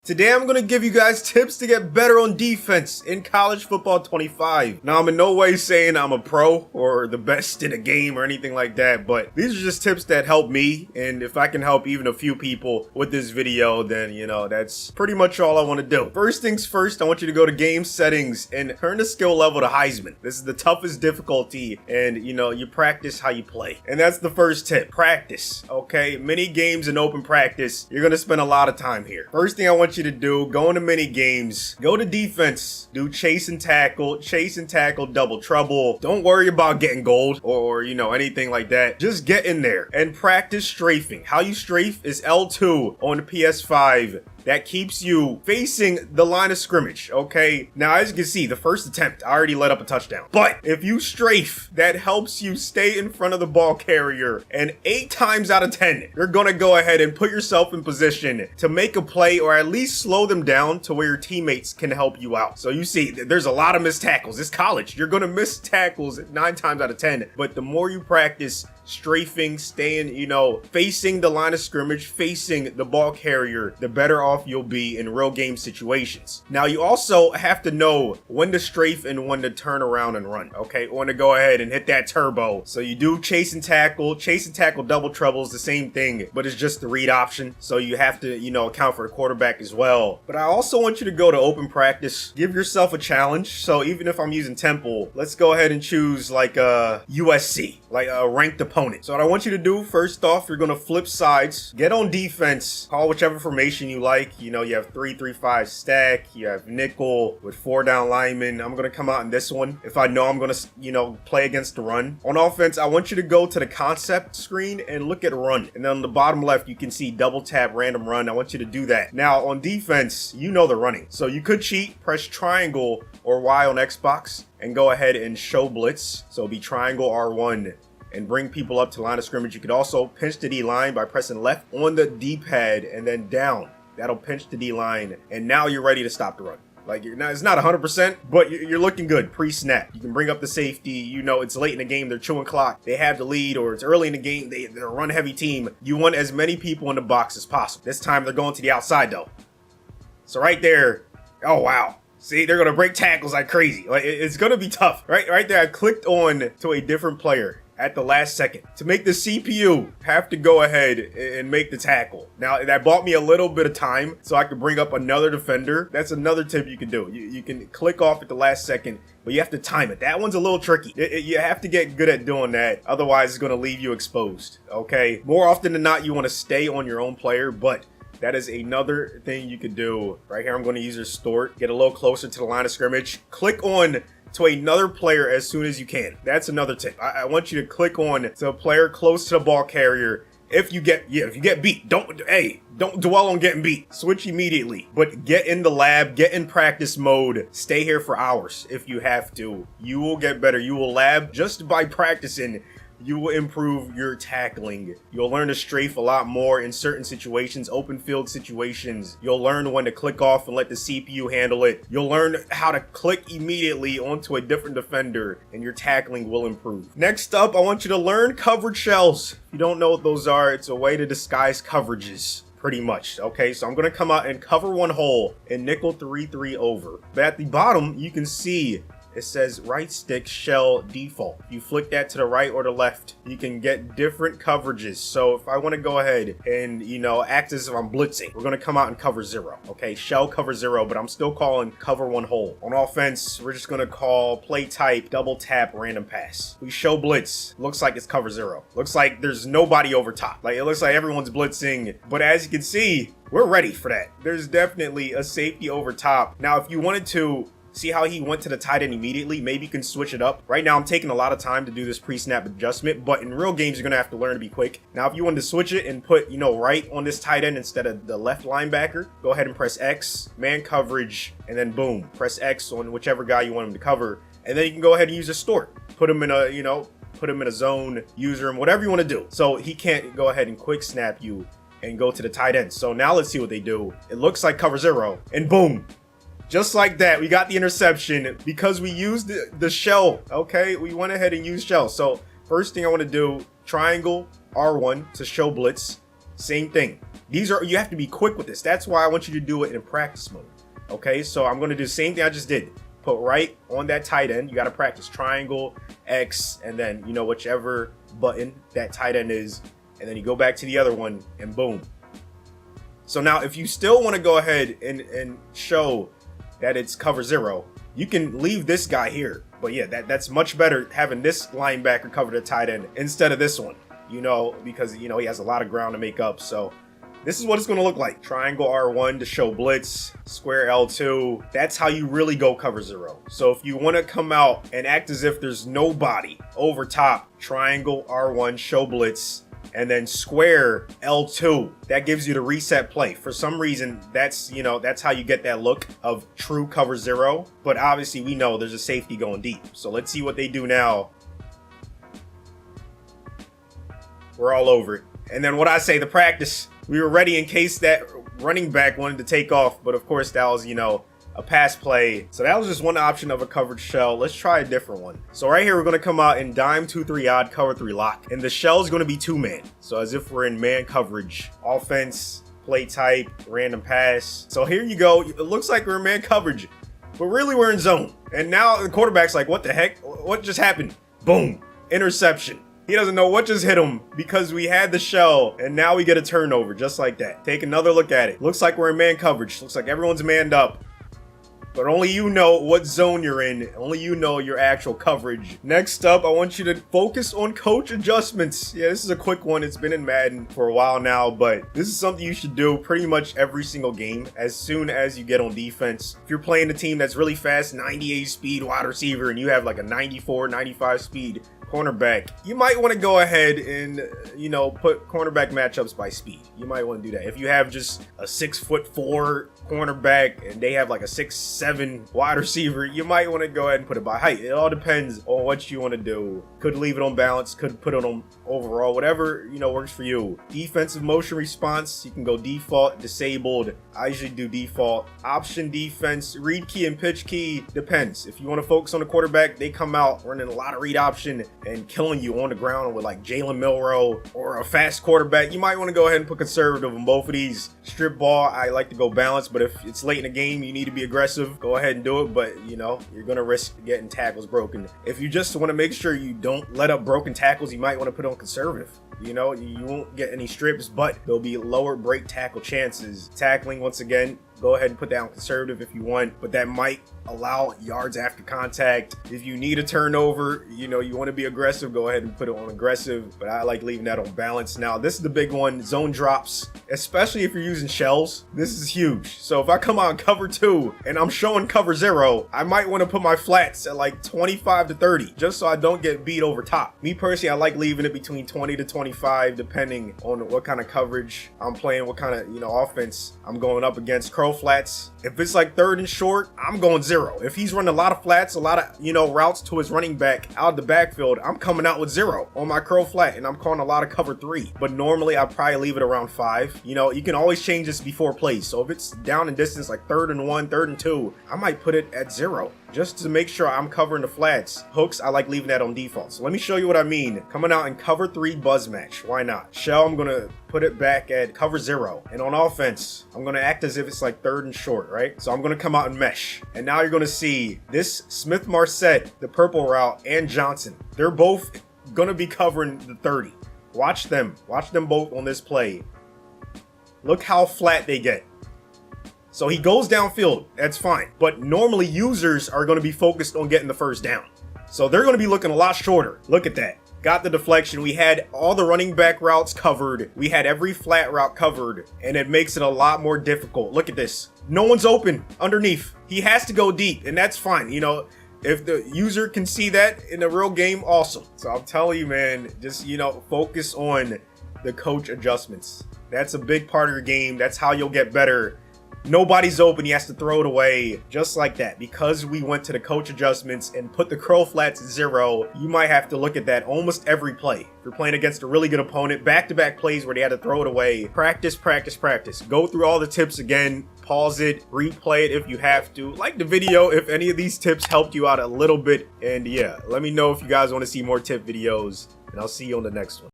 Today I'm going to give you guys tips to get better on defense in college football 25. Now I'm in no way saying I'm a pro or the best in a game or anything like that, but these are just tips that help me, and if I can help even a few people with this video, then that's pretty much all I want to do. First things first, I want you to go to game settings and turn the skill level to Heisman. This is the toughest difficulty, and you practice how you play. And that's the first tip. Practice, okay? Mini games and open practice, you're going to spend a lot of time here. First thing I want you to do, go into mini games, go to defense, do chase and tackle, double trouble. Don't worry about getting gold or anything like that. Just get in there and practice strafing. How you strafe is L2 on the PS5. That keeps you facing the line of scrimmage, okay? Now, as you can see, the first attempt, I already let up a touchdown. But if you strafe, that helps you stay in front of the ball carrier. And 8 times out of 10, you're gonna go ahead and put yourself in position to make a play or at least slow them down to where your teammates can help you out. So you see, there's a lot of missed tackles. It's college. You're gonna miss tackles 9 times out of 10. But the more you practice strafing, staying, facing the line of scrimmage, facing the ball carrier, the better off you'll be in real game situations. Now, you also have to know when to strafe and when to turn around and run, okay? When to go ahead and hit that turbo. So you do chase and tackle double trouble is the same thing, but it's just the read option. So you have to, account for the quarterback as well. But I also want you to go to open practice, give yourself a challenge. So even if I'm using Temple, let's go ahead and choose like USC, like a ranked opponent. So what I want you to do, first off, you're going to flip sides, get on defense, call whichever formation you like. You have 3-3-5 stack, you have nickel with 4 down linemen. I'm going to come out in this one if I know I'm going to, play against the run. On offense, I want you to go to the concept screen and look at run. And then on the bottom left, you can see double tap random run. I want you to do that. Now on defense, the running. So you could cheat, press triangle or Y on Xbox and go ahead and show blitz. So it'll be triangle R1 and bring people up to line of scrimmage. You could also pinch the D line by pressing left on the D-pad and then down. That'll pinch the D line, and now you're ready to stop the run. Like, it's not 100%, but you're looking good pre-snap. You can bring up the safety. It's late in the game. They're chewing clock. They have the lead, or it's early in the game. They're a run-heavy team. You want as many people in the box as possible. This time, they're going to the outside, though. So right there, oh, wow. See, they're going to break tackles like crazy. Like, it's going to be tough. Right there, I clicked on to a different player at the last second to make the CPU have to go ahead and make the tackle. Now, that bought me a little bit of time so I could bring up another defender. That's another tip you can do. You can click off at the last second, but you have to time it. That one's a little tricky. You have to get good at doing that. Otherwise, it's going to leave you exposed, okay? More often than not, you want to stay on your own player, but that is another thing you could do. Right here, I'm going to use Restore. Get a little closer to the line of scrimmage. Click on to another player as soon as you can. That's another tip. I want you to click on to a player close to the ball carrier. If you get beat, don't dwell on getting beat. Switch immediately, but get in the lab, get in practice mode. Stay here for hours if you have to. You will get better. You will lab just by practicing. You will improve your tackling. You'll learn to strafe a lot more in certain situations, open field situations. You'll learn when to click off and let the CPU handle it. You'll learn how to click immediately onto a different defender, and your tackling will improve. Next up, I want you to learn coverage shells. If you don't know what those are, it's a way to disguise coverages. Pretty much. Okay, so I'm going to come out and cover one hole and nickel 3-3 over. But at the bottom, you can see it says right stick shell default. You flick that to the right or the left, you can get different coverages. So if I want to go ahead and, act as if I'm blitzing, we're going to come out and cover 0. Okay, shell cover 0, but I'm still calling cover one hole. On offense, we're just going to call play type double tap random pass. We show blitz. Looks like it's cover 0. Looks like there's nobody over top. Like, it looks like everyone's blitzing. But as you can see, we're ready for that. There's definitely a safety over top. Now, if you wanted to see how he went to the tight end immediately, maybe you can switch it up. Right now, I'm taking a lot of time to do this pre-snap adjustment, but in real games, you're going to have to learn to be quick. Now, if you wanted to switch it and put, right on this tight end instead of the left linebacker, go ahead and press X, man coverage, and then boom, press X on whichever guy you want him to cover. And then you can go ahead and use a Stort. Put him in a, put him in a zone, user him, whatever you want to do. So he can't go ahead and quick snap you and go to the tight end. So now let's see what they do. It looks like cover 0, and boom. Just like that, we got the interception because we used the shell, okay? We went ahead and used shell. So first thing I want to do, triangle R1 to show blitz. Same thing. You have to be quick with this. That's why I want you to do it in practice mode. Okay, so I'm going to do the same thing I just did. Put right on that tight end. You got to practice triangle, X, and then, you know, whichever button that tight end is. And then you go back to the other one and boom. So now if you still want to go ahead and show that it's cover 0, you can leave this guy here. But yeah, that's much better having this linebacker cover the tight end instead of this one, you know, because, you know, he has a lot of ground to make up. So this is what it's going to look like. Triangle R1 to show blitz, square L2. That's how you really go cover 0. So if you want to come out and act as if there's nobody over top, triangle R1, show blitz, and then square L2. That gives you the reset play. For some reason, that's, you know, that's how you get that look of true cover 0. But obviously we know there's a safety going deep. So let's see what they do now. We're all over it. And then what I say, the practice, we were ready in case that running back wanted to take off. But of course that was, you know, a pass play. So that was just one option of a coverage shell. Let's try a different one. So right here, we're going to come out in dime 2-3 odd, cover 3 lock. And the shell is going to be 2-man. So as if we're in man coverage, offense, play type, random pass. So here you go. It looks like we're in man coverage, but really we're in zone. And now the quarterback's like, what the heck? What just happened? Boom, interception. He doesn't know what just hit him because we had the shell and now we get a turnover just like that. Take another look at it. Looks like we're in man coverage. Looks like everyone's manned up. But only you know what zone you're in. Only you know your actual coverage. Next up, I want you to focus on coach adjustments. Yeah, this is a quick one. It's been in Madden for a while now, but this is something you should do pretty much every single game as soon as you get on defense. If you're playing a team that's really fast, 98 speed wide receiver, and you have like a 94, 95 speed cornerback, you might want to go ahead and, you know, put cornerback matchups by speed. You might want to do that. If you have just a 6'4" cornerback and they have like a 6'7" wide receiver, you might want to go ahead and put it by height. It all depends on what you want to do. Could leave it on balance, could put it on overall, whatever, you know, works for you. Defensive motion response, you can go default, disabled. I usually do default. Option defense, read key and pitch key, depends. If you want to focus on the quarterback, they come out running a lot of read option and killing you on the ground with like Jalen Milroe or a fast quarterback. You might want to go ahead and put conservative on both of these. Strip ball, I like to go balance, but if it's late in the game, you need to be aggressive, go ahead and do it. But you know, you're going to risk getting tackles broken. If you just want to make sure you don't let up broken tackles, you might want to put on conservative. You know, you won't get any strips, but there'll be lower break tackle chances. Tackling, once again, go ahead and put that on conservative if you want, but that might allow yards after contact. If you need a turnover, you know, you want to be aggressive, go ahead and put it on aggressive, but I like leaving that on balance. Now, this is the big one, zone drops, especially if you're using shells. This is huge. So if I come out in cover 2 and I'm showing cover 0, I might want to put my flats at like 25 to 30, just so I don't get beat over top. Me personally, I like leaving it between 20 to 25, depending on what kind of coverage I'm playing, what kind of, you know, offense I'm going up against. Curl flats, if it's like 3rd and short, I'm going 0. If he's running a lot of flats, a lot of, you know, routes to his running back out of the backfield, I'm coming out with 0 on my curl flat, and I'm calling a lot of cover 3. But normally I probably leave it around 5. You know, you can always change this before plays. So if it's down in distance like 3rd and 1, 3rd and 2, I might put it at 0. Just to make sure I'm covering the flats. Hooks, I like leaving that on default. So let me show you what I mean. Coming out in cover 3 buzz match. Why not? Shell, I'm going to put it back at cover 0. And on offense, I'm going to act as if it's like 3rd and short, right? So I'm going to come out in mesh. And now you're going to see this Smith-Marset, the purple route, and Johnson. They're both going to be covering the 30. Watch them. Watch them both on this play. Look how flat they get. So he goes downfield, that's fine. But normally users are going to be focused on getting the first down. So they're going to be looking a lot shorter. Look at that. Got the deflection. We had all the running back routes covered. We had every flat route covered. And it makes it a lot more difficult. Look at this. No one's open underneath. He has to go deep, and that's fine. You know, if the user can see that in a real game, awesome. So I'm telling you, man, just, you know, focus on the coach adjustments. That's a big part of your game. That's how you'll get better. Nobody's open, he has to throw it away, just like that. Because we went to the coach adjustments and put the curl flats at 0, you might have to look at that almost every play. If you're playing against a really good opponent, back-to-back plays where they had to throw it away, practice, practice, practice. Go through all the tips again, pause it, replay it if you have to. Like the video if any of these tips helped you out a little bit. And yeah, let me know if you guys want to see more tip videos, and I'll see you on the next one.